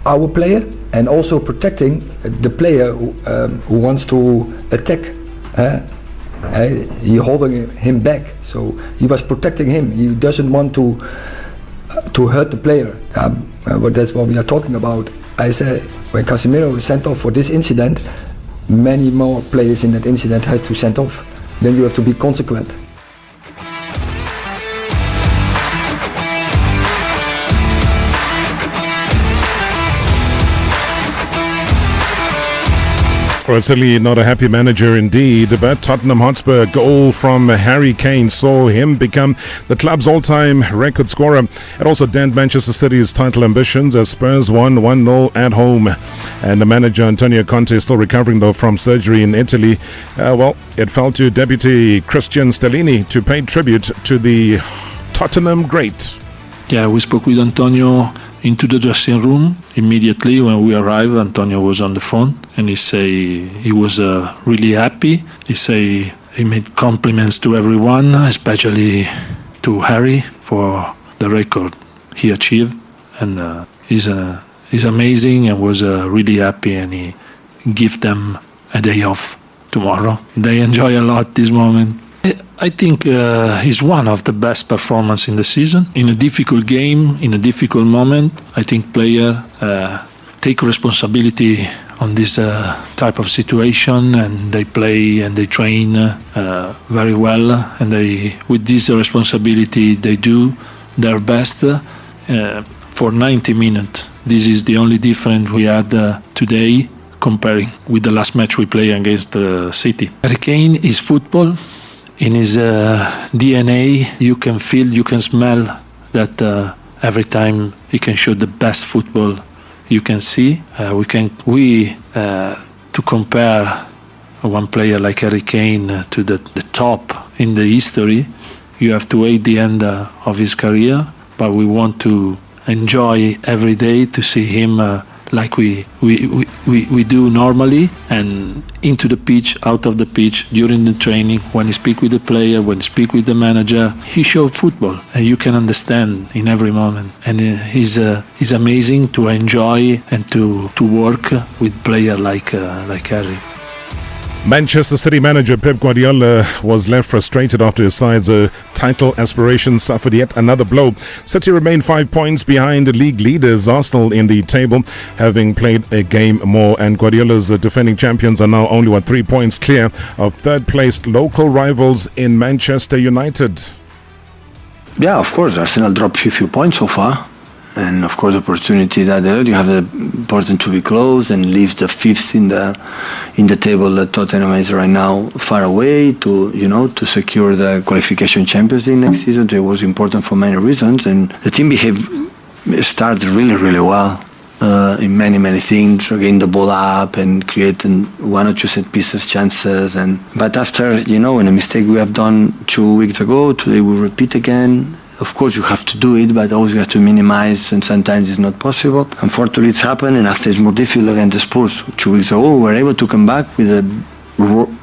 our player and also protecting the player who wants to attack. He holding him back, so he was protecting him. He doesn't want to hurt the player. But that's what we are talking about. I say when Casemiro was sent off for this incident, many more players in that incident had to send off. Then you have to be consequent. Well, certainly not a happy manager indeed, but Tottenham Hotspur goal from Harry Kane saw him become the club's all-time record scorer. It also dent Manchester City's title ambitions as Spurs won 1-0 at home. And the manager Antonio Conte is still recovering though from surgery in Italy. It fell to Deputy Christian Stellini to pay tribute to the Tottenham great. Yeah, we spoke with Antonio into the dressing room. Immediately when we arrived, Antonio was on the phone and he say he was really happy. He say he made compliments to everyone, especially to Harry for the record he achieved, and he's amazing and was really happy, and he give them a day off tomorrow. They enjoy a lot this moment. I think he's one of the best performers in the season. In a difficult game, in a difficult moment, I think players take responsibility on this type of situation, and they play and they train very well. And with this responsibility, they do their best for 90 minutes. This is the only difference we had today comparing with the last match we played against City. Harry Kane is football. In his DNA, you can feel, you can smell that every time he can show the best football you can see. To compare one player like Harry Kane to the top in the history, you have to wait the end of his career. But we want to enjoy every day to see him like we do normally, and into the pitch, out of the pitch, during the training, when he speak with the player, when he speak with the manager, he showed football, and you can understand in every moment. And he's amazing to enjoy and to work with player like Harry. Manchester City manager Pep Guardiola was left frustrated after his side's title aspirations suffered yet another blow. City remain 5 points behind league leaders Arsenal in the table, having played a game more, and Guardiola's defending champions are now only 3 points clear of third-placed local rivals in Manchester United. Yeah, of course, Arsenal dropped a few points so far. And of course, the opportunity that you have the important to be close and leave the fifth in the table that Tottenham is right now far away to secure the qualification Champions League next season. It was important for many reasons, and the team started really, really well in many things, getting the ball up and creating one or two set pieces chances. But after in a mistake we have done 2 weeks ago, today we repeat again. Of course, you have to do it, but always you have to minimize, and sometimes it's not possible. Unfortunately, it's happened, and after it's more difficult against the Spurs 2 weeks ago, we were able to come back with a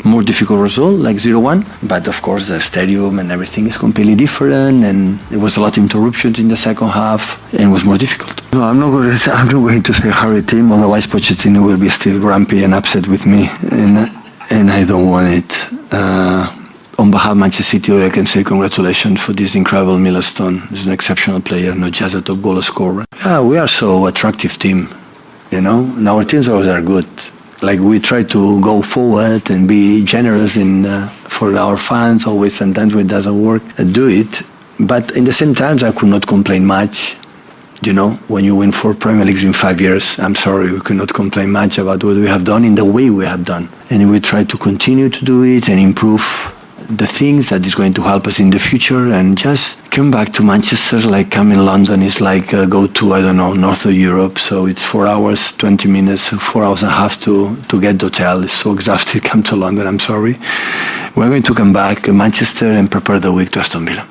more difficult result, like 0-1. But of course, the stadium and everything is completely different, and there was a lot of interruptions in the second half, and it was more difficult. No, I'm not going to say Harry team, otherwise Pochettino will be still grumpy and upset with me, and I don't want it. On behalf of Manchester City, I can say congratulations for this incredible milestone. He's an exceptional player, not just a top goal scorer. Yeah, we are so attractive team, and our teams always are good. Like we try to go forward and be generous for our fans. Always, sometimes when it doesn't work, do it. But in the same time, I could not complain much. When you win 4 Premier Leagues in 5 years, I'm sorry, we could not complain much about what we have done in the way we have done. And we try to continue to do it and improve the things that is going to help us in the future, and just come back to Manchester. Like coming to London is like go to, I don't know, north of Europe. So it's 4 hours, 20 minutes, 4 hours and a half to get the hotel. It's so exhausted. Come to London, I'm sorry. We're going to come back to Manchester and prepare the week to Aston Villa.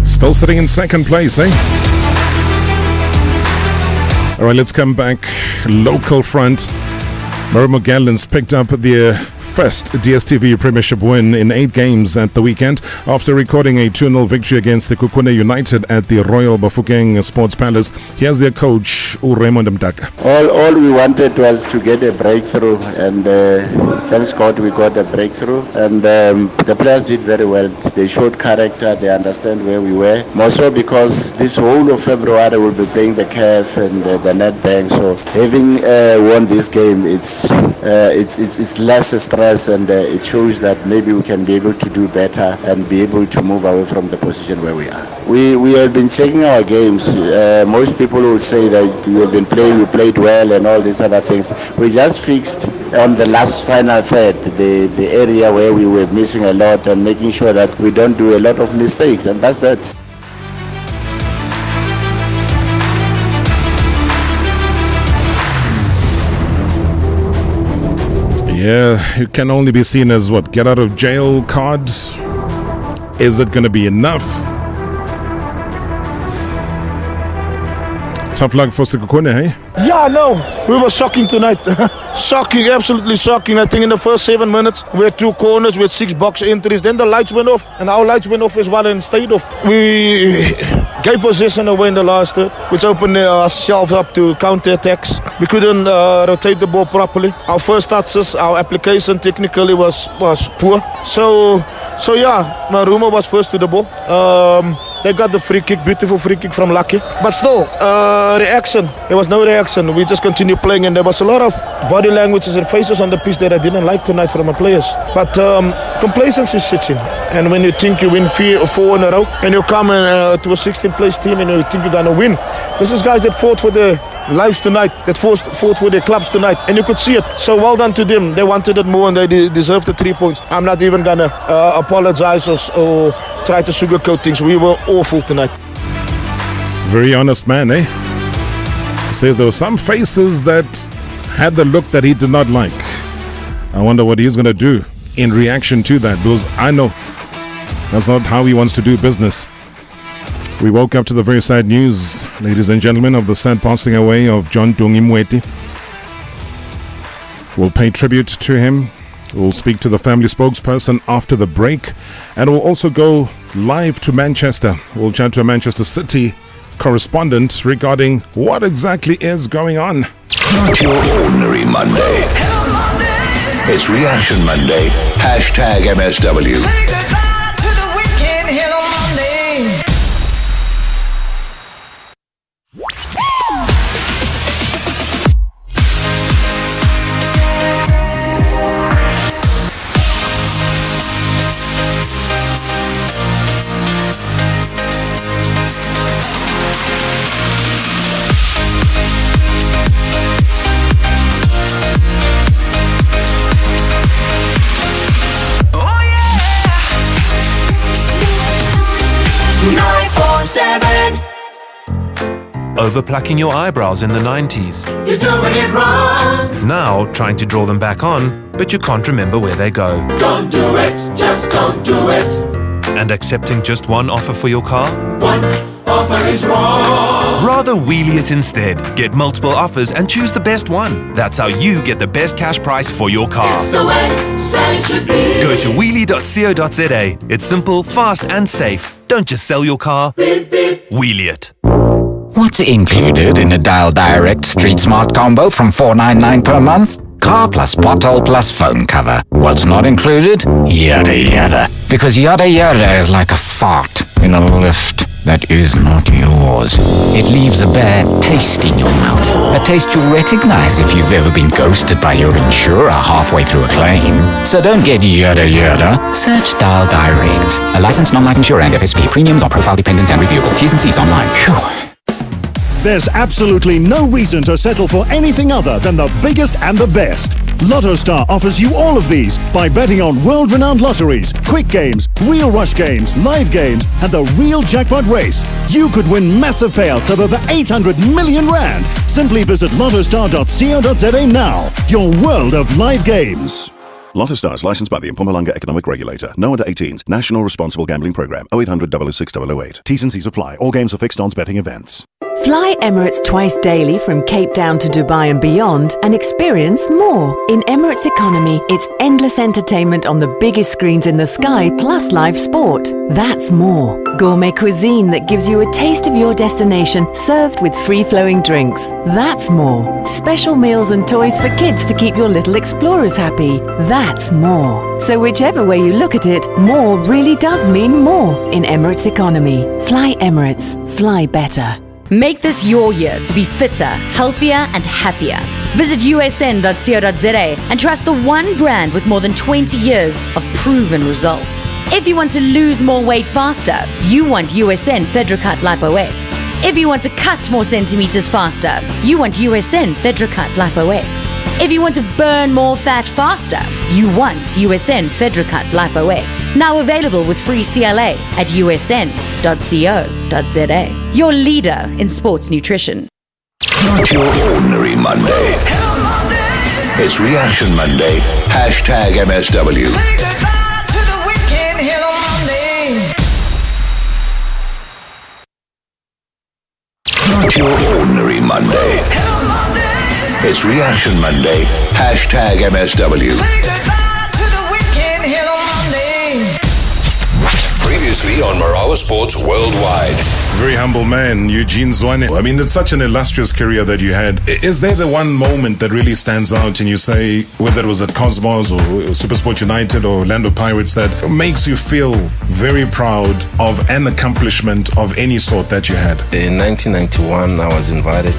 Still sitting in second place, eh? All right, let's come back. Local front. Marawa Gallants picked up their first DStv Premiership win in 8 games at the weekend after recording a 2-0 victory against the Kukune United at the Royal Bafokeng Sports Palace. Here's their coach, Raymond Mdaka. All we wanted was to get a breakthrough, and thanks God we got a breakthrough, and the players did very well. They showed character, they understand where we were, more so because this whole of February we'll be playing the CAF and the Nedbank, so having won this game, it's less stress, and it shows that maybe we can be able to do better and be able to move away from the position where we are. We have been checking our games. Most people will say that we have been playing, we played well and all these other things. We just fixed on the last final third the area where we were missing a lot and making sure that we don't do a lot of mistakes, and that's that. Yeah, it can only be seen as what? Get out of jail card? Is it going to be enough? Tough luck for Sekukune, hey? Yeah, no, we were shocking tonight. Shocking, absolutely shocking. I think in the first 7 minutes, we had 2 corners, we had 6 box entries. Then the lights went off, and our lights went off as well and stayed off. We gave possession away in the last third, which opened ourselves up to counter-attacks. We couldn't rotate the ball properly. Our first touches, our application technically was poor. So yeah, Marawa was first to the ball. They got the free kick, beautiful free kick from Lucky. But still, reaction. There was no reaction. We just continued playing, and there was a lot of body languages and faces on the pitch that I didn't like tonight from our players. But complacency sits in. And when you think you win 4 in a row, and you come to a 16th place team and you think you're going to win. This is guys that fought for their lives tonight, that fought for their clubs tonight, and you could see it. So well done to them. They wanted it more and they deserved the 3 points. I'm not even going to apologize or try to sugarcoat things. We were awful tonight. Very honest man, eh? Says there were some faces that had the look that he did not like. I wonder what he's going to do in reaction to that, because I know that's not how he wants to do business. We woke up to the very sad news, ladies and gentlemen, of the sad passing away of John Moeti. We'll pay tribute to him. We'll speak to the family spokesperson after the break, and we'll also go live to Manchester. We'll chat to a Manchester City correspondent regarding what exactly is going on. Not your ordinary Monday. It's Reaction Monday. #MSW. Say goodbye to the weekend. Hello Monday. Oh yeah. 947. Overplucking your eyebrows in the 90s. You're doing it wrong. Now trying to draw them back on, but you can't remember where they go. Don't do it. Just don't do it. And accepting just one offer for your car? One offer is wrong. Rather wheelie it instead. Get multiple offers and choose the best one. That's how you get the best cash price for your car. It's the way selling should be. Go to wheelie.co.za. It's simple, fast and safe. Don't just sell your car, wheelie it. What's included in a Dial Direct Street Smart combo from $4.99 per month? Car plus pothole plus phone cover. What's not included? Yada yada. Because yada yada is like a fart in a lift that is not yours. It leaves a bad taste in your mouth. A taste you'll recognize if you've ever been ghosted by your insurer halfway through a claim. So don't get yada yada. Search Dial Direct. A licensed non-life insurer and FSP. Premiums are profile dependent and reviewable. T's and C's online. Phew. There's absolutely no reason to settle for anything other than the biggest and the best. LottoStar offers you all of these by betting on world-renowned lotteries, quick games, real rush games, live games, and the real jackpot race. You could win massive payouts of over 800 million rand. Simply visit lottostar.co.za now. Your world of live games. LottoStar is licensed by the Mpumalanga Economic Regulator. No under 18s. National Responsible Gambling Program. 0800 606 008. T's and C's apply. All games are fixed odds betting events. Fly Emirates twice daily from Cape Town to Dubai and beyond and experience more. In Emirates Economy, it's endless entertainment on the biggest screens in the sky plus live sport. That's more. Gourmet cuisine that gives you a taste of your destination served with free-flowing drinks. That's more. Special meals and toys for kids to keep your little explorers happy. That's more. So whichever way you look at it, more really does mean more in Emirates Economy. Fly Emirates. Fly better. Make this your year to be fitter, healthier, and happier. Visit usn.co.za and trust the one brand with more than 20 years of proven results. If you want to lose more weight faster, you want USN FedraCut LipoX. If you want to cut more centimeters faster, you want USN FedraCut LipoX. If you want to burn more fat faster, you want USN FedraCut LipoX. Now available with free CLA at usn.co.za. Your leader in sports nutrition. Not your ordinary Monday. It's Reaction Monday. Hashtag MSW. Say goodbye to the weekend. Hello Monday. Not your ordinary Monday. It's Reaction Monday. Hashtag MSW. Say goodbye to the weekend. Hello Monday. Previously on Marawa Sports Worldwide. Very humble man, Eugene Zwane. I mean, it's such an illustrious career that you had. Is there the one moment that really stands out and you say, whether it was at Cosmos or Supersport United or Orlando Pirates, that makes you feel very proud of an accomplishment of any sort that you had? In 1991, I was invited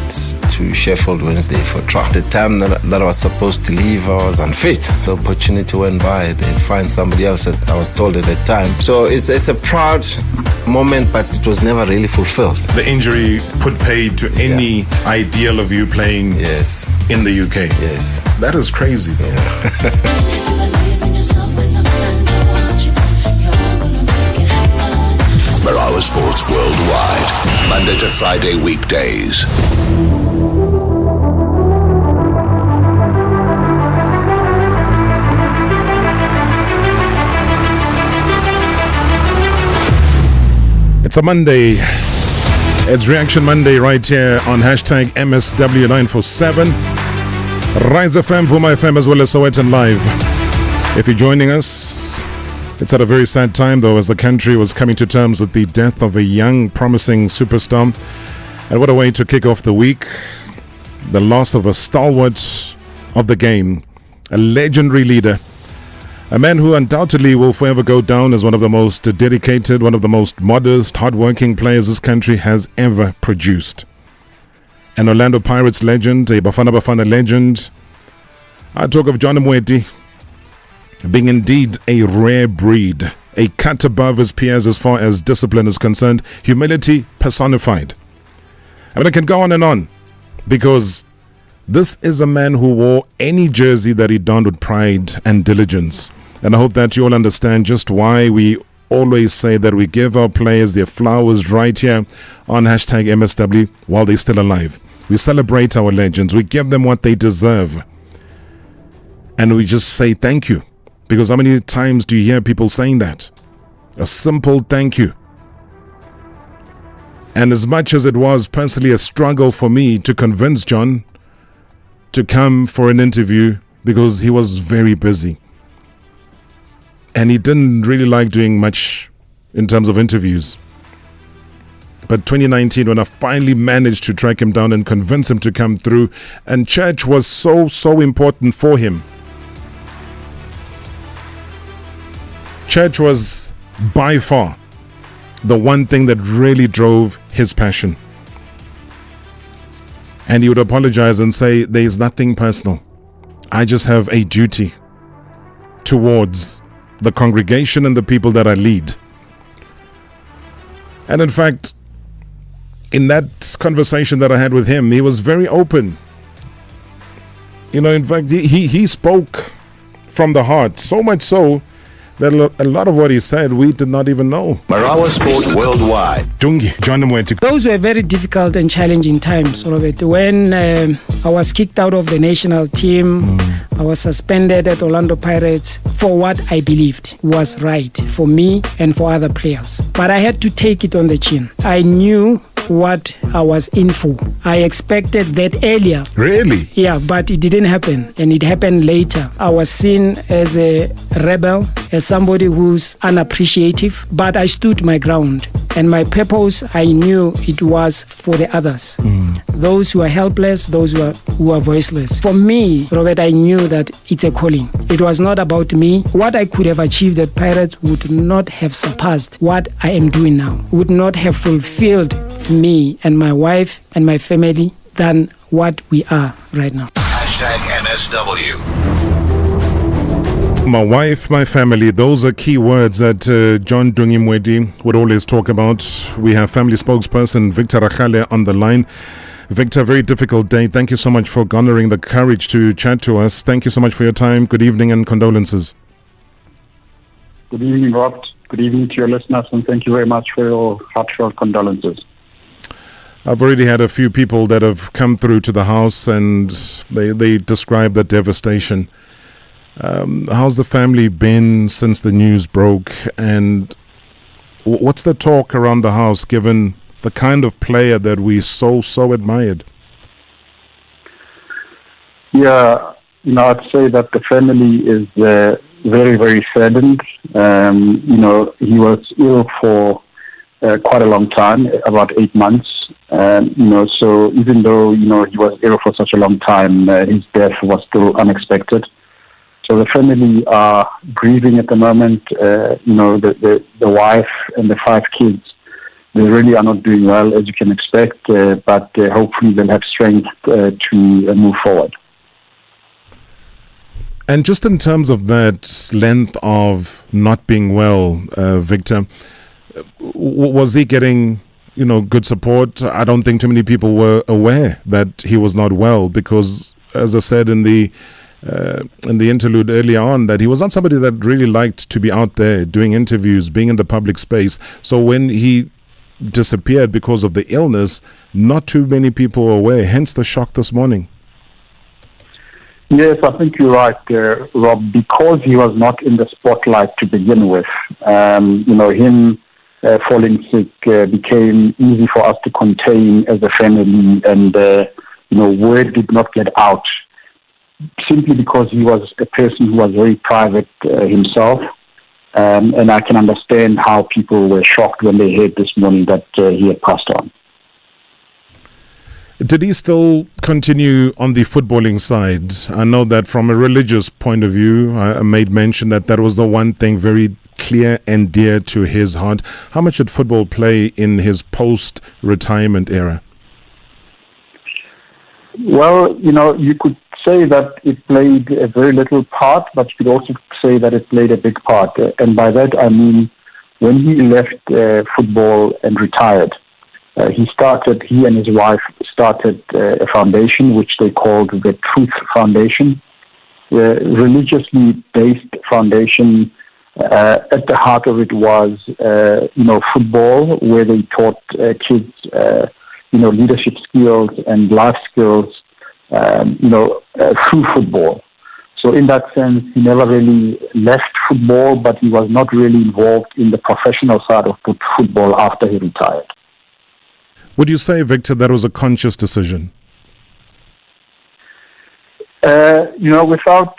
to Sheffield Wednesday for a trial. The time that I was supposed to leave, I was unfit. The opportunity went by. They'd find somebody else that I was told at that time. So it's a proud moment, but it was never really fulfilled. The injury put paid to any ideal of you playing in the UK. Yes. That is crazy though. Marawa Sports Worldwide. Monday to Friday weekdays. It's a Monday. It's Reaction Monday right here on hashtag MSW947. Rise FM, Vuma FM, as well as Sowetan Live. If you're joining us, it's at a very sad time though, as the country was coming to terms with the death of a young, promising superstar. And what a way to kick off the week. The loss of a stalwart of the game, a legendary leader. A man who undoubtedly will forever go down as one of the most dedicated, one of the most modest, hard-working players this country has ever produced. An Orlando Pirates legend, a Bafana Bafana legend. I talk of John Moeti being indeed a rare breed, a cut above his peers as far as discipline is concerned, humility personified. I mean, I can go on, because this is a man who wore any jersey that he donned with pride and diligence. And I hope that you all understand just why we always say that we give our players their flowers right here on hashtag MSW while they're still alive. We celebrate our legends. We give them what they deserve. And we just say thank you. Because how many times do you hear people saying that? A simple thank you. And as much as it was personally a struggle for me to convince John to come for an interview, because he was very busy. And he didn't really like doing much in terms of interviews. But 2019, when I finally managed to track him down and convince him to come through, and church was so important for him. Church was by far the one thing that really drove his passion. And he would apologize and say, there is nothing personal. I just have a duty towards the congregation and the people that I lead. And in fact, in that conversation that I had with him, he was very open. You know, in fact, he spoke from the heart, so much so that a lot of what he said, we did not even know. Marawa Sports Worldwide. Dungi, John Moeti. Those were very difficult and challenging times, Robert. When I was kicked out of the national team, I was suspended at Orlando Pirates for what I believed was right for me and for other players. But I had to take it on the chin. I knew what I was in for. I expected that earlier. Really? Yeah, but it didn't happen, and it happened later. I was seen as a rebel, as somebody who's unappreciative, but I stood my ground. And my purpose, I knew it was for the others. Those who are helpless, those who are voiceless. For me, Robert, I knew that it's a calling. It was not about me. What I could have achieved at Pirates would not have surpassed what I am doing now, would not have fulfilled me and my wife and my family than what we are right now. #NSW. My wife, my family, those are key words that John Dungi Moeti would always talk about. We have family spokesperson Victor Rachale on the line. Victor, very difficult day. Thank you so much for garnering the courage to chat to us. Thank you so much for your time. Good evening and condolences. Good evening, Rob. Good evening to your listeners, and thank you very much for your heartfelt condolences. I've already had a few people that have come through to the house, and they describe the devastation. How's the family been since the news broke, and what's the talk around the house given the kind of player that we so admired? Yeah, I'd say that the family is very, very saddened. He was ill for quite a long time, about 8 months. So even though, he was ill for such a long time, his death was still unexpected. So the family are grieving at the moment. The wife and the 5 kids, they really are not doing well, as you can expect, but hopefully they'll have strength to move forward. And just in terms of that length of not being well, Victor, was he getting, good support? I don't think too many people were aware that he was not well because, as I said in the interlude earlier on, that he was not somebody that really liked to be out there doing interviews, being in the public space. So when he disappeared because of the illness, not too many people were aware, hence the shock this morning. Yes, I think you're right, Rob, because he was not in the spotlight to begin with. Him falling sick became easy for us to contain as a family, and word did not get out, simply because he was a person who was very private himself. And I can understand how people were shocked when they heard this morning that he had passed on. Did he still continue on the footballing side? I know that from a religious point of view, I made mention that was the one thing very clear and dear to his heart. How much did football play in his post-retirement era? Well, you could say that it played a very little part, but you could also say that it played a big part. And by that I mean when he left football and retired, he and his wife started a foundation which they called the Truth Foundation, a religiously based foundation. At the heart of it was, football, where they taught kids, leadership skills and life skills, through football. So in that sense, he never really left football, but he was not really involved in the professional side of football after he retired. Would you say, Victor, that was a conscious decision? Without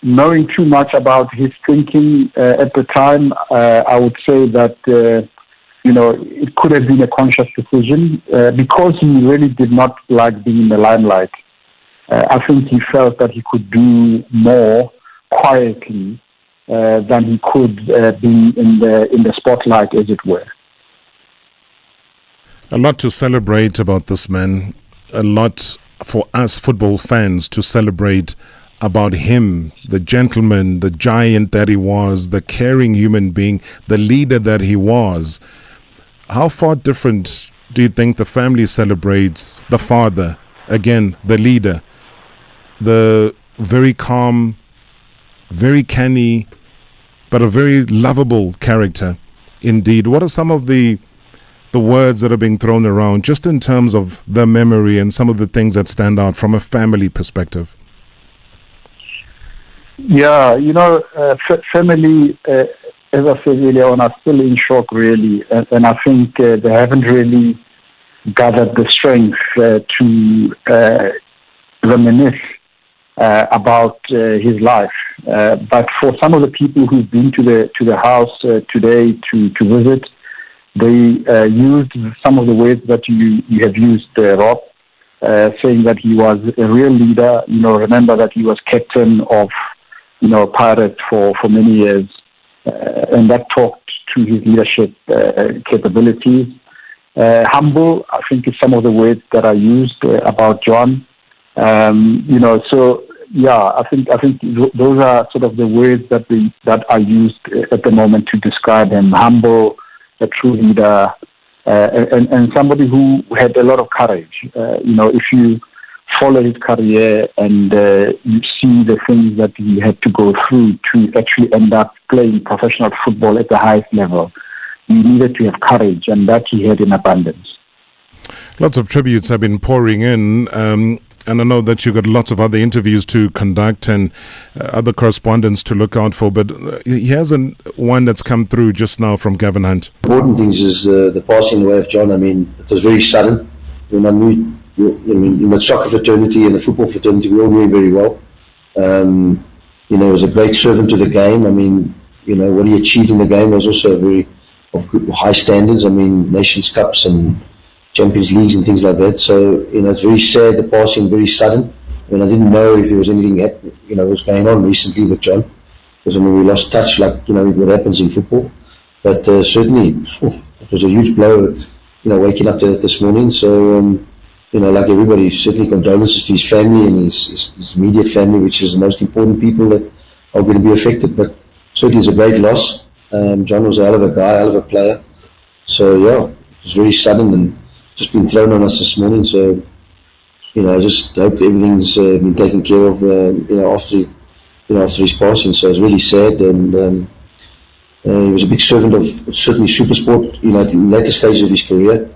knowing too much about his thinking at the time, I would say that, it could have been a conscious decision because he really did not like being in the limelight. I think he felt that he could do more quietly than he could be in the spotlight, as it were. A lot to celebrate about this man. A lot for us football fans to celebrate about him, the gentleman, the giant that he was, the caring human being, the leader that he was. How far different do you think the family celebrates the father, again, the leader, the very calm, very canny, but a very lovable character indeed? What are some of the words that are being thrown around just in terms of the memory and some of the things that stand out from a family perspective? Yeah, family, as I said earlier on, are still in shock, really. And I think they haven't really gathered the strength to reminisce about his life. But for some of the people who've been to the house today to visit, they used some of the words that you have used, Rob, saying that he was a real leader. Remember that he was captain of Pirates for many years, and that talked to his leadership capabilities. Humble, I think, is some of the words that are used about John. So yeah, I think those are sort of the words that are used at the moment to describe him. Humble, a true leader, and somebody who had a lot of courage. If you follow his career and you see the things that he had to go through to actually end up playing professional football at the highest level, you needed to have courage, and that he had in abundance. Lots of tributes have been pouring in, and I know that you've got lots of other interviews to conduct and other correspondents to look out for, but he has one that's come through just now from Gavin Hunt. Important things is the passing away of John. I mean, it was very sudden. When I knew, in the soccer fraternity and the football fraternity, we all knew him very well. He was a great servant to the game. I mean, what he achieved in the game was also very of high standards. I mean, Nations Cups and Champions Leagues and things like that. So, it's very sad, the passing, very sudden. I didn't know if there was anything, was going on recently with John. Because, we lost touch, like, what happens in football. But certainly, it was a huge blow, waking up to that this morning. So, like everybody, certainly condolences to his family and his immediate family, which is the most important people that are going to be affected. But certainly it's a great loss. John was a hell of a guy, hell of a player. So, yeah, it was very sudden and just been thrown on us this morning. So, I just hope everything's been taken care of, after his passing. So it's really sad, and he was a big servant of certainly SuperSport, at the later stages of his career.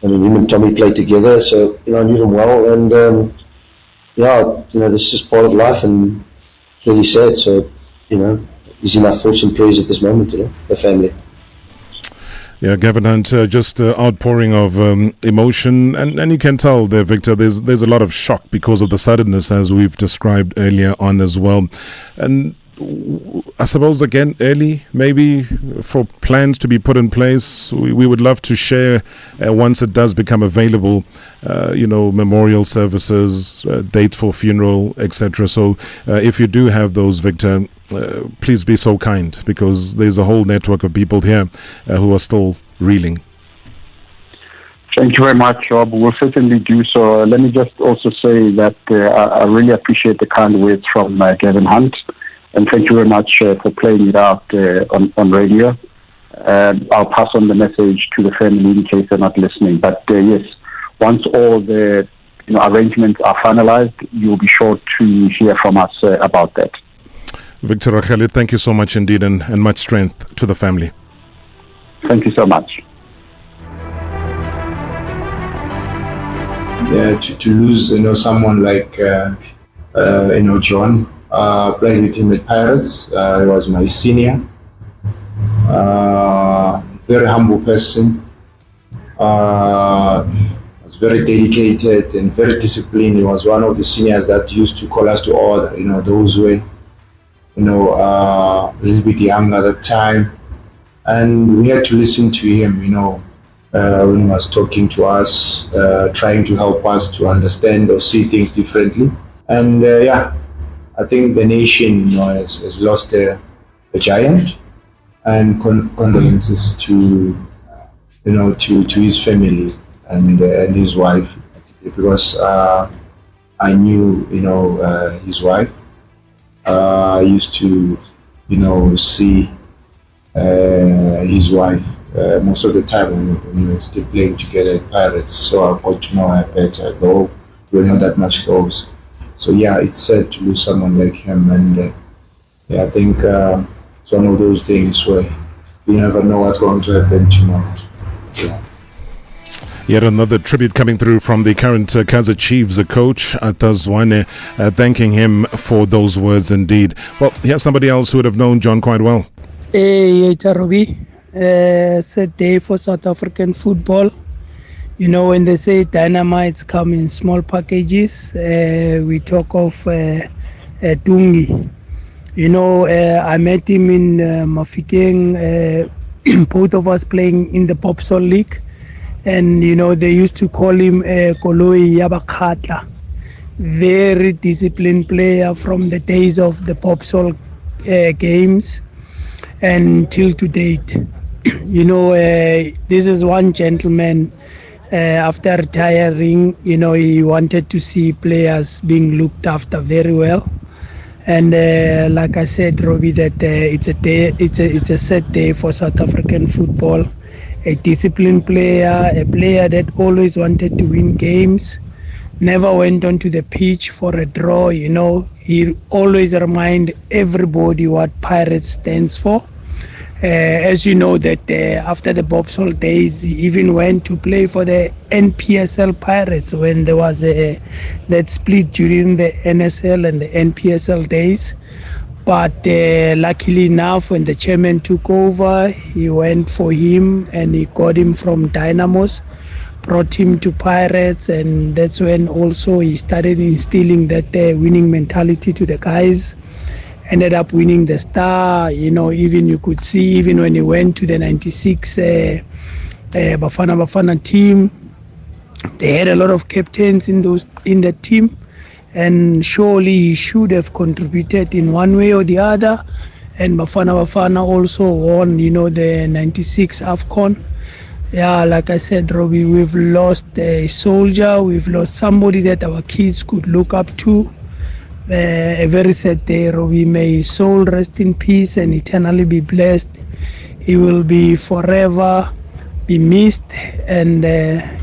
Him and Tommy played together, so I knew them well, and this is part of life, and it's really sad. So, he's in our thoughts and prayers at this moment, the family. Yeah, Gavin Hunt, just outpouring of emotion, and you can tell there, Victor, there's a lot of shock because of the suddenness, as we've described earlier on as well. And I suppose, again, early, maybe for plans to be put in place, we would love to share once it does become available, memorial services, dates for funeral, etc. So if you do have those, Victor, please be so kind, because there's a whole network of people here who are still reeling. Thank you very much, Rob. We'll certainly do so. Let me just also say that I really appreciate the kind words from Gavin Hunt. And thank you very much for playing it out on radio. I'll pass on the message to the family in case they're not listening. But yes, once all the arrangements are finalized, you'll be sure to hear from us about that. Victor Racheli, thank you so much indeed, and much strength to the family. Thank you so much. Yeah, to lose someone like John. Played with him at Pirates. He was my senior. Very humble person. Was very dedicated and very disciplined. He was one of the seniors that used to call us to order. Those were, a little bit younger at that time, and we had to listen to him. When he was talking to us, trying to help us to understand or see things differently. And I think the nation, has lost a giant, and condolences to his family and his wife, because I knew, his wife. I used to, see his wife most of the time when we were still playing together at Pirates. So I got to know her better, though we know that much goes. So yeah, it's sad to lose someone like him, and I think it's one of those things where you never know what's going to happen tomorrow. Yeah. Yet another tribute coming through from the current Kaizer Chiefs coach, Tazwane, thanking him for those words indeed. Well, here's somebody else who would have known John quite well. Hey, Tarobi. It's a day for South African football. You know, when they say dynamites come in small packages, we talk of Tungi. You know, I met him in Mafikeng, both of us playing in the Popsol League. And, you know, they used to call him Koloi Yabakhatla. Very disciplined player from the days of the Popsol games and till to date. You know, this is one gentleman, after retiring, you know, he wanted to see players being looked after very well. And like I said, Robbie, that it's a sad day for South African football. A disciplined player, a player that always wanted to win games, never went onto the pitch for a draw. You know, he always remind everybody what Pirates stands for. As you know, that after the Bobsol days, he even went to play for the NPSL Pirates when there was that split during the NSL and the NPSL days. But luckily enough, when the chairman took over, he went for him and he got him from Dynamos, brought him to Pirates, and that's when also he started instilling that winning mentality to the guys. Ended up winning the Star. You know, even you could see, even when he went to the 96 Bafana Bafana team, they had a lot of captains in that team, and surely he should have contributed in one way or the other. And Bafana Bafana also won, you know, the 96 AFCON. Yeah, like I said, Robbie, we've lost a soldier. We've lost somebody that our kids could look up to. A very sad day, Robbie. May his soul rest in peace and eternally be blessed. He will be forever be missed. And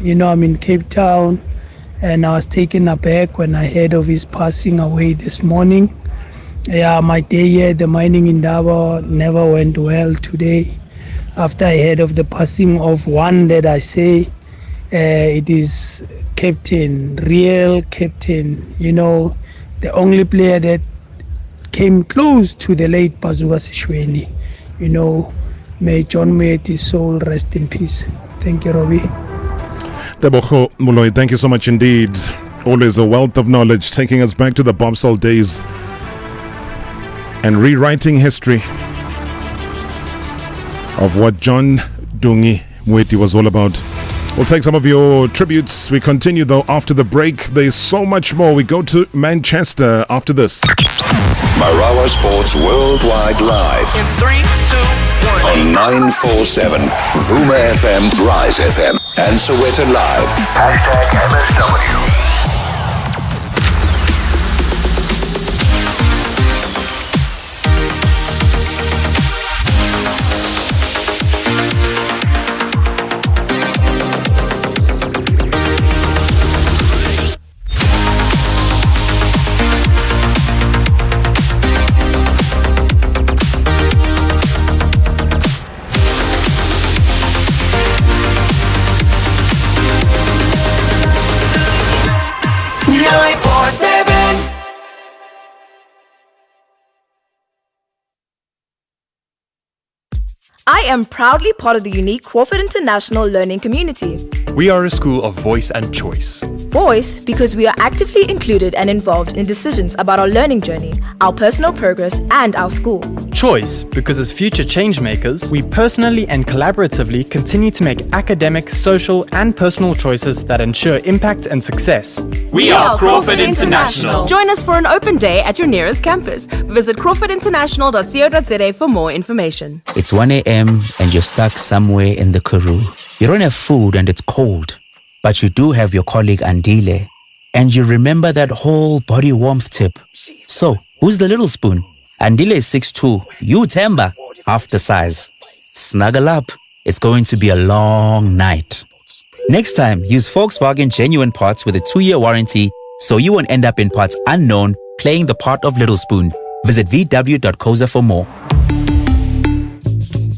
you know, I'm in Cape Town, and I was taken aback when I heard of his passing away this morning. Yeah, my day here at the mining in Daba never went well today. After I heard of the passing of one that I say it is captain, real captain, you know, the only player that came close to the late Bazuka Sishweni. You know, may John Moeti's soul rest in peace. Thank you, Robbie. Tebogo Moloi, thank you so much indeed. Always a wealth of knowledge, taking us back to the Bobsol days and rewriting history of what John Dungi Moeti was all about. We'll take some of your tributes. We continue though after the break. There's so much more. We go to Manchester after this. Marawa Sports Worldwide Live. In 3, 2, 1. On 947, Vuma FM, Rise FM, and Soweto Live. #MSW. I am proudly part of the unique Crawford International Learning Community. We are a school of voice and choice. Voice because we are actively included and involved in decisions about our learning journey, our personal progress, and our school. Choice because as future change makers, we personally and collaboratively continue to make academic, social, and personal choices that ensure impact and success. We are Crawford International. Join us for an open day at your nearest campus. Visit crawfordinternational.co.za for more information. It's 1 a.m. and you're stuck somewhere in the Karoo. You don't have food and it's cold, but you do have your colleague Andile, and you remember that whole body warmth tip. So, who's the little spoon? Andile is 6'2", you Temba, half the size. Snuggle up, it's going to be a long night. Next time, use Volkswagen genuine parts with a 2-year warranty so you won't end up in parts unknown playing the part of little spoon. Visit vw.coza for more.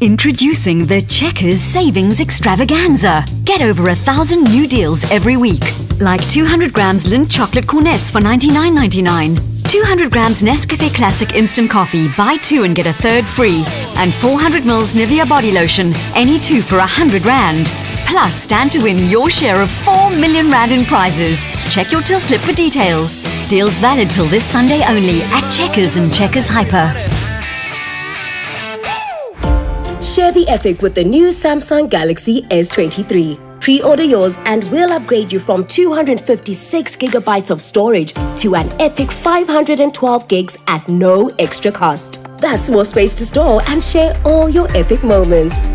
Introducing the Checkers Savings Extravaganza. Get over 1,000 new deals every week. Like 200 grams Lindt chocolate cornets for $99.99. 200 grams Nescafe Classic Instant Coffee, buy 2 and get a third free. And 400 mils Nivea Body Lotion, any 2 for 100 Rand. Plus, stand to win your share of 4 million rand in prizes. Check your till slip for details. Deals valid till this Sunday only at Checkers and Checkers Hyper. Share the epic with the new Samsung Galaxy S23. Pre-order yours and we'll upgrade you from 256 gigabytes of storage to an epic 512 gigs at no extra cost. That's more space to store and share all your epic moments.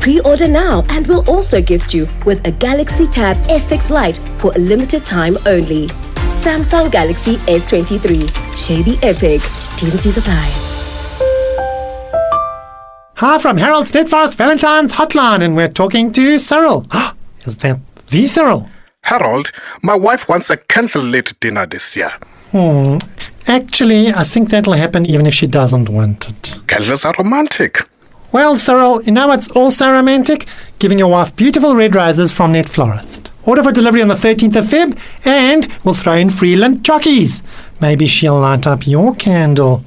Pre-order now and we'll also gift you with a Galaxy Tab S6 Lite for a limited time only. Samsung Galaxy S23. Share the epic. T's and C's apply. Hi from Harold Steadfast Valentine's Hotline, and we're talking to Cyril. Is that the Cyril? Harold, my wife wants a candlelit dinner this year. Actually, I think that'll happen even if she doesn't want it. Candles are romantic. Well, Cyril, you know what's also romantic? Giving your wife beautiful red roses from Net Florist. Order for delivery on the 13th of Feb, and we'll throw in free lint jockeys. Maybe she'll light up your candle.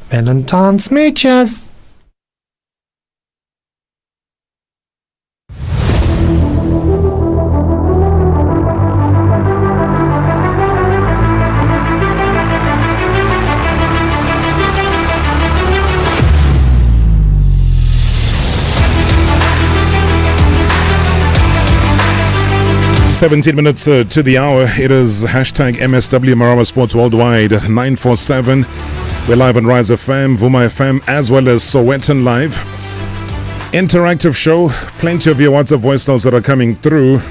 Valentine's smooches. "17 minutes to the hour. It is hashtag MSW Marawa Sports Worldwide 947. We're live on Rise FM, Vuma FM, as well as Sowetan Live. Interactive show. Plenty of your WhatsApp voice notes that are coming through.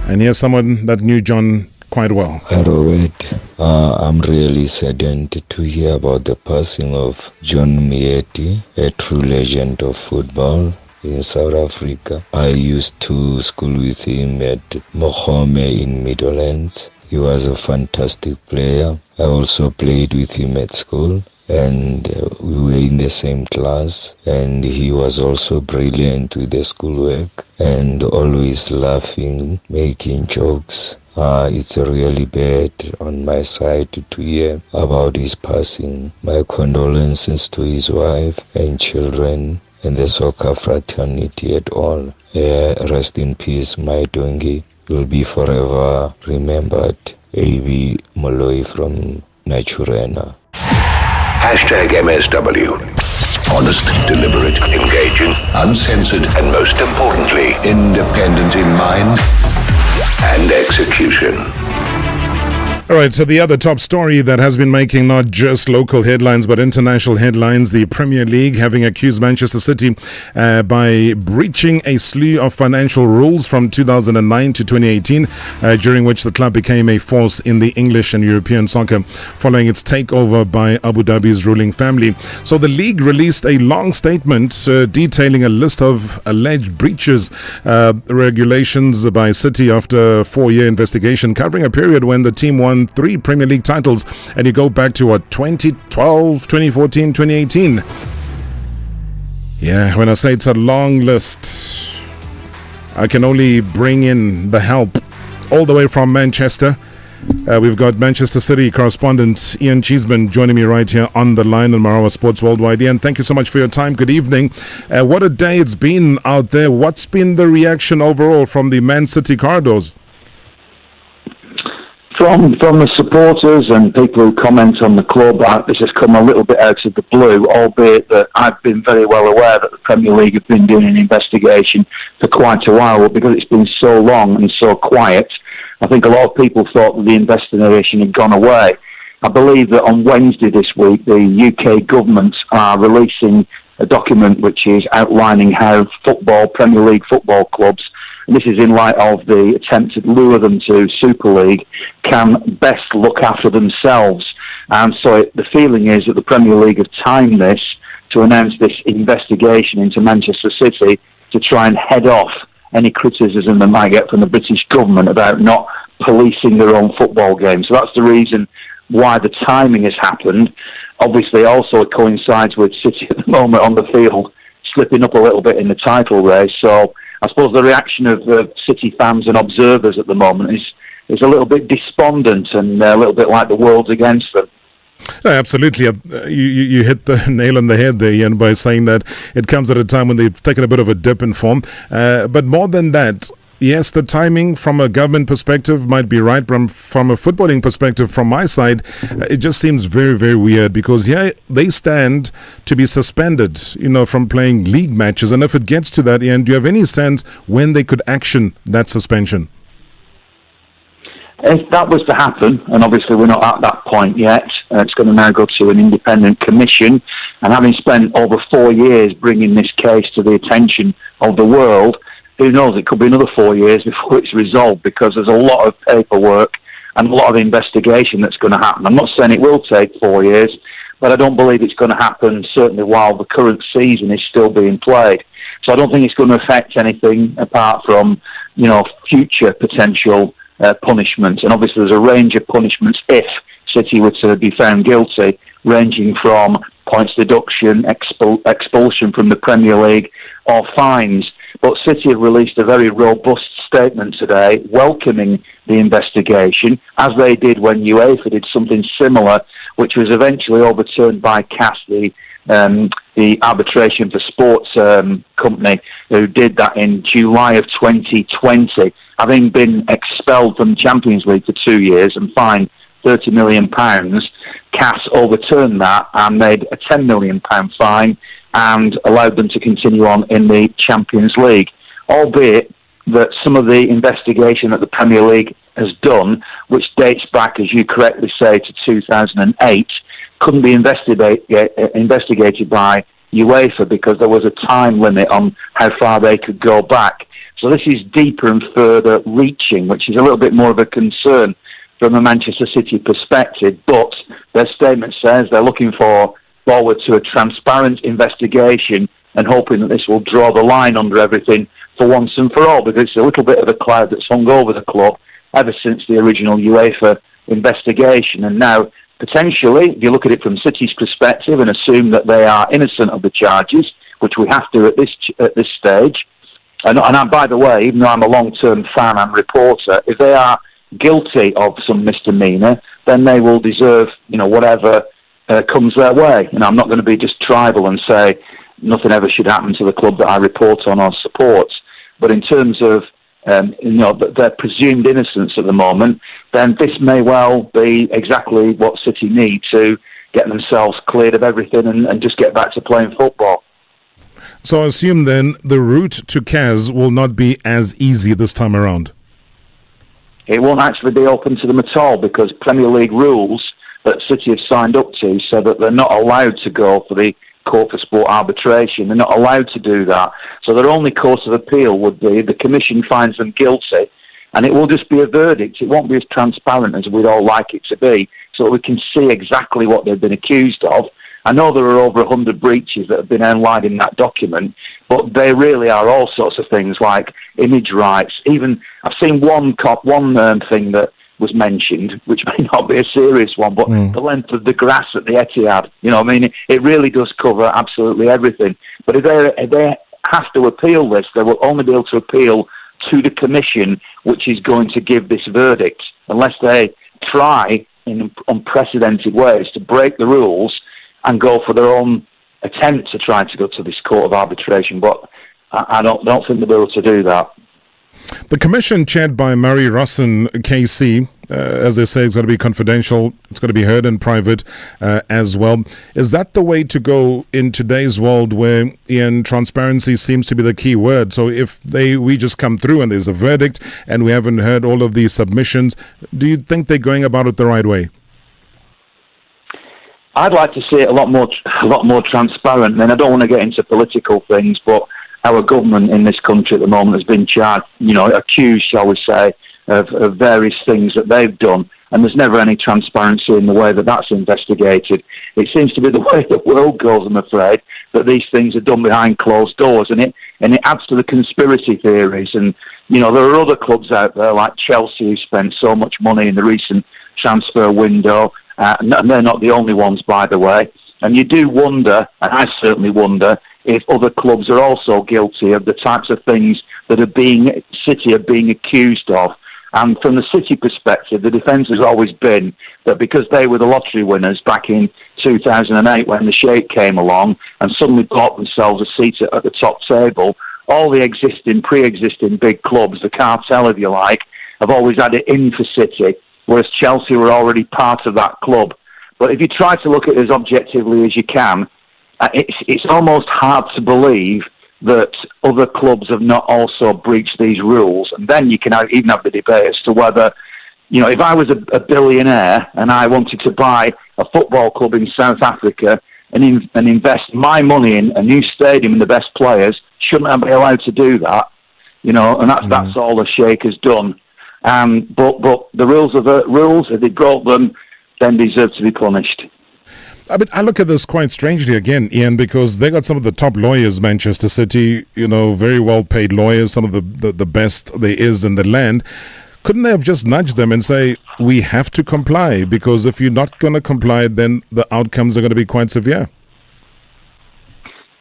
And here's someone that knew John quite well. Robert, I'm really saddened to hear about the passing of John Moeti, a true legend of football in South Africa. I used to school with him at Mokhome in Midlands. He was a fantastic player. I also played with him at school, and we were in the same class, and he was also brilliant with the schoolwork and always laughing, making jokes. It's really bad on my side to hear about his passing. My condolences to his wife and children and the soccer fraternity at all. Rest in peace, my Dongi. Will be forever remembered. A.B. Moloi from Naturena. Hashtag MSW. Honest, deliberate, engaging, uncensored, and most importantly, independent in mind and execution. All right, so the other top story that has been making not just local headlines but international headlines, the Premier League having accused Manchester City by breaching a slew of financial rules from 2009 to 2018, during which the club became a force in the English and European soccer following its takeover by Abu Dhabi's ruling family. So the league released a long statement detailing a list of alleged breaches, regulations by City after a 4-year investigation covering a period when the team won 3 Premier League titles, and you go back to 2012, 2014, 2018. Yeah, when I say it's a long list, I can only bring in the help all the way from Manchester. We've got Manchester City correspondent Ian Cheeseman joining me right here on the line on Marawa Sports Worldwide. Ian, thank you so much for your time. Good evening. What a day it's been out there. What's been the reaction overall from the Man City corridors? From the supporters and people who comment on the club, this has come a little bit out of the blue, albeit that I've been very well aware that the Premier League have been doing an investigation for quite a while, but because it's been so long and so quiet, I think a lot of people thought that the investigation had gone away. I believe that on Wednesday this week, the UK government are releasing a document which is outlining how Premier League football clubs, and this is in light of the attempt to lure them to Super League, can best look after themselves. And so the feeling is that the Premier League have timed this to announce this investigation into Manchester City to try and head off any criticism they might get from the British government about not policing their own football games. So that's the reason why the timing has happened. Obviously, also it coincides with City at the moment on the field slipping up a little bit in the title race. So I suppose the reaction of City fans and observers at the moment is a little bit despondent and a little bit like the world's against them. No, absolutely. You hit the nail on the head there, Ian, by saying that it comes at a time when they've taken a bit of a dip in form. But more than that, yes, the timing from a government perspective might be right. From a footballing perspective, from my side, it just seems very, very weird because, they stand to be suspended, from playing league matches. And if it gets to that, Ian, do you have any sense when they could action that suspension? If that was to happen, and obviously we're not at that point yet, it's going to now go to an independent commission, and having spent over 4 years bringing this case to the attention of the world, who knows, it could be another 4 years before it's resolved, because there's a lot of paperwork and a lot of investigation that's going to happen. I'm not saying it will take 4 years, but I don't believe it's going to happen certainly while the current season is still being played. So I don't think it's going to affect anything apart from, future potential punishments. And obviously there's a range of punishments if City were to be found guilty, ranging from points deduction, expulsion from the Premier League, or fines. But City have released a very robust statement today welcoming the investigation, as they did when UEFA did something similar, which was eventually overturned by CAS, the arbitration for sports company, who did that in July of 2020, having been expelled from the Champions League for 2 years and fined £30 million. CAS overturned that and made a £10 million fine and allowed them to continue on in the Champions League, albeit that some of the investigation that the Premier League has done, which dates back, as you correctly say, to 2008, couldn't be investigated by UEFA because there was a time limit on how far they could go back. So this is deeper and further reaching, which is a little bit more of a concern from a Manchester City perspective. But their statement says they're looking forward to a transparent investigation and hoping that this will draw the line under everything for once and for all, because it's a little bit of a cloud that's hung over the club ever since the original UEFA investigation. And now, potentially, if you look at it from City's perspective and assume that they are innocent of the charges, which we have to at this stage, and by the way, even though I'm a long-term fan and reporter, if they are guilty of some misdemeanour, then they will deserve, whatever comes their way. I'm not going to be just tribal and say nothing ever should happen to the club that I report on or support. But in terms of their presumed innocence at the moment, then this may well be exactly what City need to get themselves cleared of everything and just get back to playing football. So I assume then the route to CAS will not be as easy this time around. It won't actually be open to them at all, because Premier League rules that City have signed up to so that they're not allowed to go for the Court for Sport arbitration. They're not allowed to do that. So their only course of appeal would be the Commission finds them guilty, and it will just be a verdict. It won't be as transparent as we'd all like it to be, so that we can see exactly what they've been accused of. I know there are over 100 breaches that have been outlined in that document, but they really are all sorts of things like image rights. Even I've seen one thing that was mentioned, which may not be a serious one, but the length of the grass at the Etihad. It really does cover absolutely everything. But if they have to appeal this, they will only be able to appeal to the Commission, which is going to give this verdict, unless they try in unprecedented ways to break the rules and go for their own attempt to try to go to this court of arbitration. But I don't think they'll be able to do that. The commission chaired by Murray Russin, KC, as they say, it's going to be confidential. It's going to be heard in private as well. Is that the way to go in today's world where, transparency seems to be the key word? So if we just come through and there's a verdict and we haven't heard all of these submissions, do you think they're going about it the right way? I'd like to see it a lot more transparent. And I don't want to get into political things, but our government in this country at the moment has been charged, accused, shall we say, of various things that they've done. And there's never any transparency in the way that that's investigated. It seems to be the way the world goes, I'm afraid, that these things are done behind closed doors. And it adds to the conspiracy theories. And, there are other clubs out there like Chelsea who spent so much money in the recent transfer window. And they're not the only ones, by the way. And you do wonder, and I certainly wonder, if other clubs are also guilty of the types of things that City are being accused of. And from the City perspective, the defence has always been that because they were the lottery winners back in 2008 when the Sheikh came along and suddenly bought themselves a seat at the top table, all the pre-existing big clubs, the cartel if you like, have always had it in for City, whereas Chelsea were already part of that club. But if you try to look at it as objectively as you can, it's almost hard to believe that other clubs have not also breached these rules. And then you can even have the debate as to whether, if I was a billionaire and I wanted to buy a football club in South Africa and invest my money in a new stadium and the best players, shouldn't I be allowed to do that? And that's all the Sheikh has done. But the rules are the rules. If they broke them, then deserve to be punished. I mean, I look at this quite strangely again, Ian, because they got some of the top lawyers, Manchester City, very well-paid lawyers, some of the best there is in the land. Couldn't they have just nudged them and say, we have to comply? Because if you're not going to comply, then the outcomes are going to be quite severe.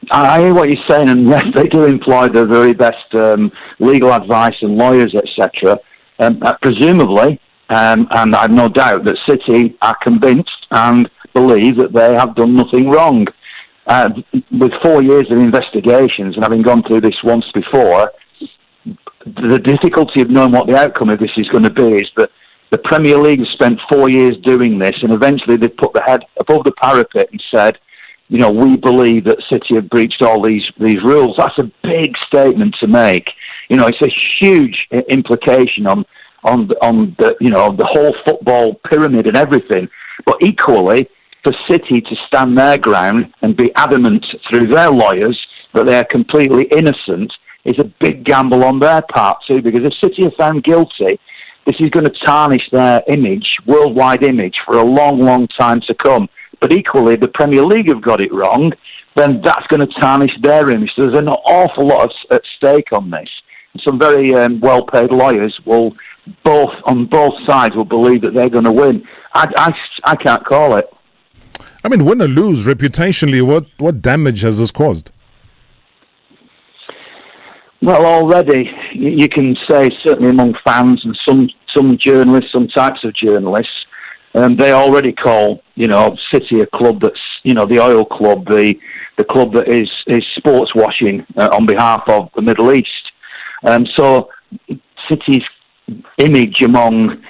I hear what you're saying, and yes, they do employ the very best legal advice and lawyers, etc. Presumably, and I've no doubt that City are convinced and believe that they have done nothing wrong. With 4 years of investigations, and having gone through this once before, the difficulty of knowing what the outcome of this is going to be is that the Premier League has spent 4 years doing this, and eventually they put the head above the parapet and said, we believe that City have breached all these rules. That's a big statement to make. It's a huge implication on the whole football pyramid and everything. But equally, for City to stand their ground and be adamant through their lawyers that they are completely innocent is a big gamble on their part too, because if City are found guilty, this is going to tarnish their image, worldwide image, for a long, long time to come. But equally, if the Premier League have got it wrong, then that's going to tarnish their image. So there's an awful lot at stake on this. And some very well-paid lawyers on both sides will believe that they're going to win. I can't call it. I mean, win or lose, reputationally, what damage has this caused? Well, already, you can say, certainly among fans and some journalists, some types of journalists, they already call, City a club that's, the oil club, the club that is sports washing on behalf of the Middle East. So City's image among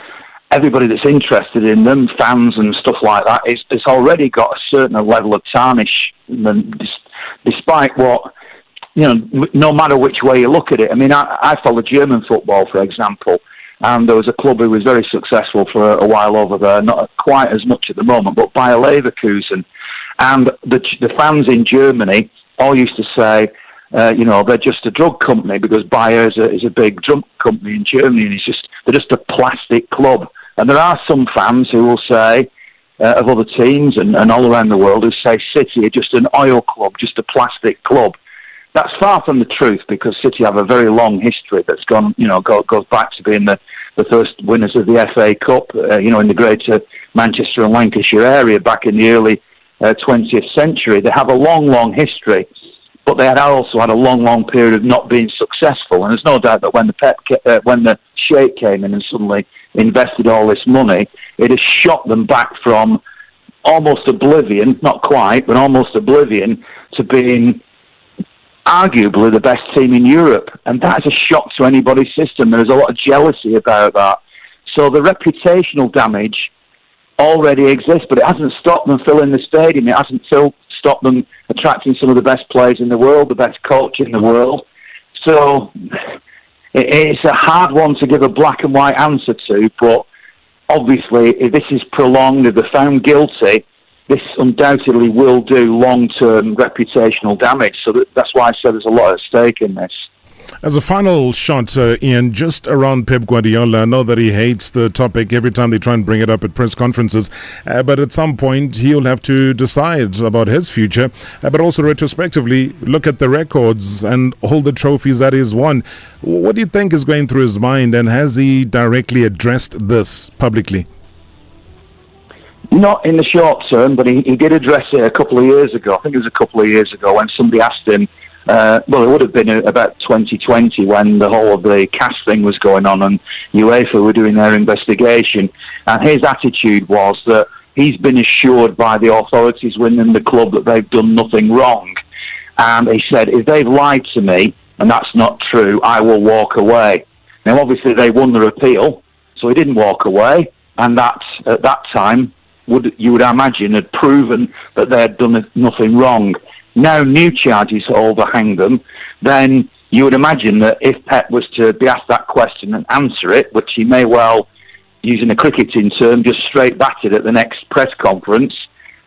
everybody that's interested in them, fans and stuff like that, it's already got a certain level of tarnish, despite what, no matter which way you look at it. I mean, I follow German football, for example, and there was a club who was very successful for a while over there, not quite as much at the moment, but Bayer Leverkusen. And the fans in Germany all used to say, they're just a drug company because Bayer is a big drug company in Germany, and they're just a plastic club. And there are some fans who will say, of other teams and all around the world, who say City are just an oil club, just a plastic club. That's far from the truth, because City have a very long history that's goes back to being the first winners of the FA Cup, in the greater Manchester and Lancashire area back in the early 20th century. They have a long, long history, but they had also had a long, long period of not being successful. And there's no doubt that when the Sheikh came in and suddenly invested all this money, it has shot them back from almost oblivion, not quite, but almost oblivion, to being arguably the best team in Europe. And that is a shock to anybody's system. There's a lot of jealousy about that. So the reputational damage already exists, but it hasn't stopped them filling the stadium. It hasn't stopped them attracting some of the best players in the world, the best coach in the world. So it's a hard one to give a black and white answer to, but obviously if this is prolonged, if they're found guilty, this undoubtedly will do long-term reputational damage. So that's why I said there's a lot at stake in this. As a final shot, Ian, just around Pep Guardiola, I know that he hates the topic every time they try and bring it up at press conferences, but at some point he'll have to decide about his future, but also retrospectively look at the records and all the trophies that he's won. What do you think is going through his mind, and has he directly addressed this publicly? Not in the short term, but he did address it a couple of years ago. I think it was a couple of years ago when somebody asked him It would have been about 2020 when the whole of the CAS thing was going on and UEFA were doing their investigation. And his attitude was that he's been assured by the authorities within the club that they've done nothing wrong. And he said, if they've lied to me, and that's not true, I will walk away. Now, obviously, they won their appeal, so he didn't walk away. And that, at that time, you would imagine, had proven that they had done nothing wrong. Now new charges overhang them, then you would imagine that if Pep was to be asked that question and answer it, which he may well, using a cricketing term, just straight bat it at the next press conference,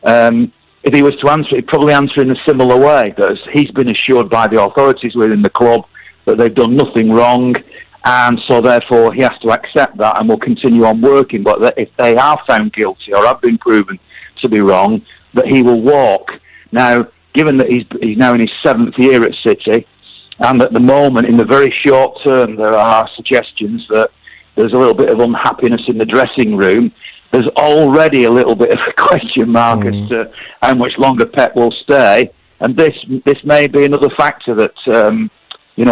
if he was to answer it, he'd probably answer in a similar way, that he's been assured by the authorities within the club that they've done nothing wrong, and so therefore he has to accept that and will continue on working, but that if they are found guilty or have been proven to be wrong, that he will walk. Now, given that he's now in his 7th year at City, and at the moment, in the very short term, there are suggestions that there's a little bit of unhappiness in the dressing room, there's already a little bit of a question mark as to how much longer Pep will stay, and this may be another factor that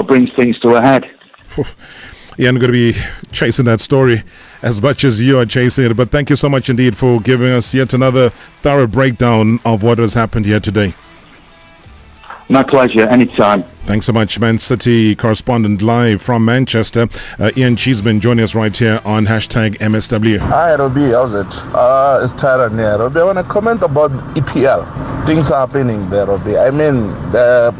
brings things to a head. Yeah, I'm going to be chasing that story as much as you are chasing it, but thank you so much indeed for giving us yet another thorough breakdown of what has happened here today. My pleasure, anytime. Thanks so much, Man City correspondent live from Manchester, Ian Cheeseman, joining us right here on #MSW. Hi, Robbie, how's it? It's Tyron here. Robbie, I want to comment about EPL. Things are happening there, Robbie. I mean, the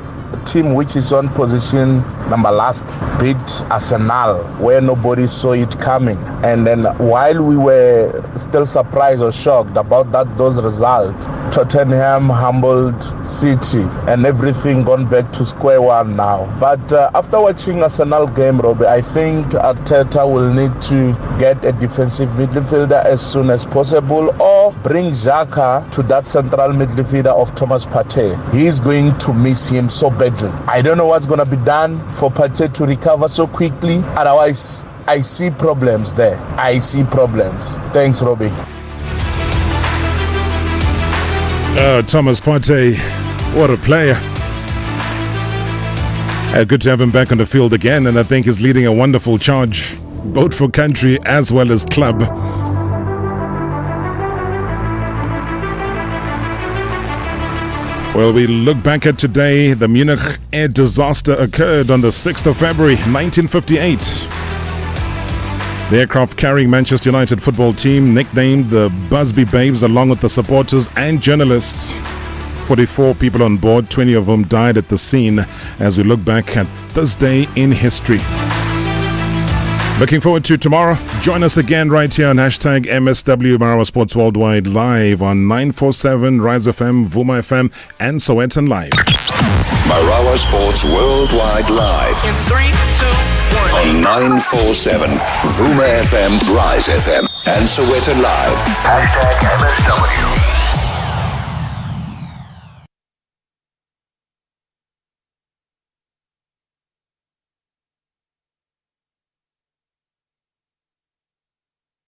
team which is on position number last beat Arsenal where nobody saw it coming, and then while we were still surprised or shocked about those results, Tottenham humbled City and everything gone back to square one now. But after watching Arsenal game, Robbie, I think Arteta will need to get a defensive midfielder as soon as possible, or bring Xhaka to that central midfielder of Thomas Partey. He's going to miss him so badly. I don't know what's going to be done for Partey to recover so quickly. Otherwise, I see problems there. I see problems. Thanks, Robbie. Thomas Partey, what a player. Good to have him back on the field again, and I think he's leading a wonderful charge, both for country as well as club. Well, we look back at today. The Munich air disaster occurred on the 6th of February, 1958. The aircraft carrying Manchester United football team, nicknamed the Busby Babes, along with the supporters and journalists. 44 people on board, 20 of whom died at the scene, as we look back at this day in history. Looking forward to tomorrow. Join us again right here on #MSW Marawa Sports Worldwide, live on 947 Rise FM, Vuma FM, and Sowetan Live. Marawa Sports Worldwide live. In 3, 2, 1. On 947 Vuma FM, Rise FM, and Sowetan Live. #MSW.